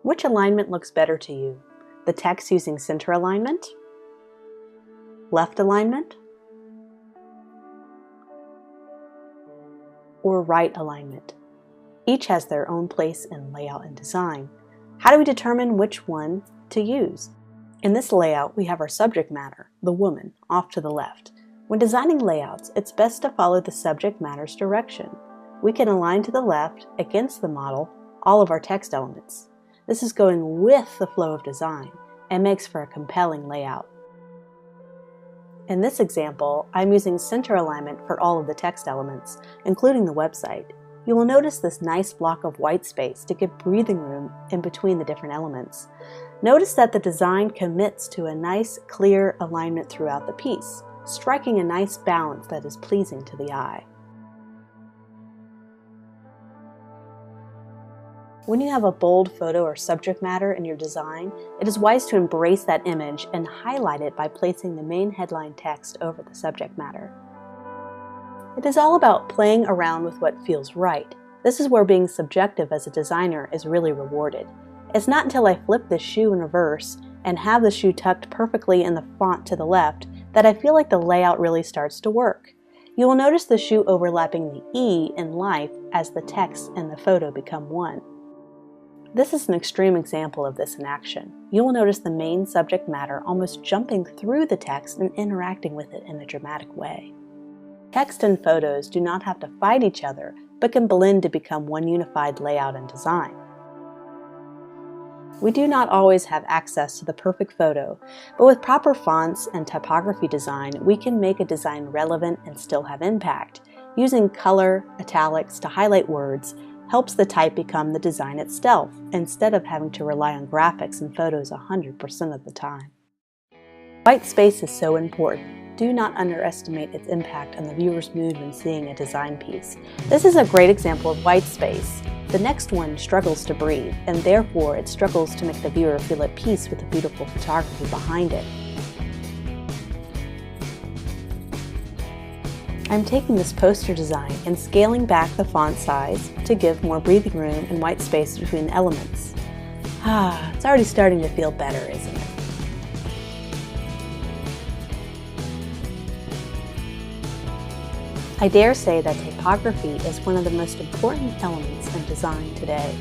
Which alignment looks better to you? The text using center alignment? Left alignment? Or right alignment? Each has their own place in layout and design. How do we determine which one to use? In this layout, we have our subject matter, the woman, off to the left. When designing layouts, it's best to follow the subject matter's direction. We can align to the left, against the model, all of our text elements. This is going with the flow of design and makes for a compelling layout. In this example, I'm using center alignment for all of the text elements, including the website. You will notice this nice block of white space to give breathing room in between the different elements. Notice that the design commits to a nice, clear alignment throughout the piece, striking a nice balance that is pleasing to the eye. When you have a bold photo or subject matter in your design, it is wise to embrace that image and highlight it by placing the main headline text over the subject matter. It is all about playing around with what feels right. This is where being subjective as a designer is really rewarded. It's not until I flip the shoe in reverse and have the shoe tucked perfectly in the font to the left that I feel like the layout really starts to work. You will notice the shoe overlapping the E in life as the text and the photo become one. This is an extreme example of this in action. You will notice the main subject matter almost jumping through the text and interacting with it in a dramatic way. Text and photos do not have to fight each other, but can blend to become one unified layout and design. We do not always have access to the perfect photo, but with proper fonts and typography design, we can make a design relevant and still have impact. Using color, italics to highlight words helps the type become the design itself, instead of having to rely on graphics and photos 100% of the time. White space is so important. Do not underestimate its impact on the viewer's mood when seeing a design piece. This is a great example of white space. The next one struggles to breathe, and therefore it struggles to make the viewer feel at peace with the beautiful photography behind it. I'm taking this poster design and scaling back the font size to give more breathing room and white space between the elements. It's already starting to feel better, isn't it? I dare say that typography is one of the most important elements in design today.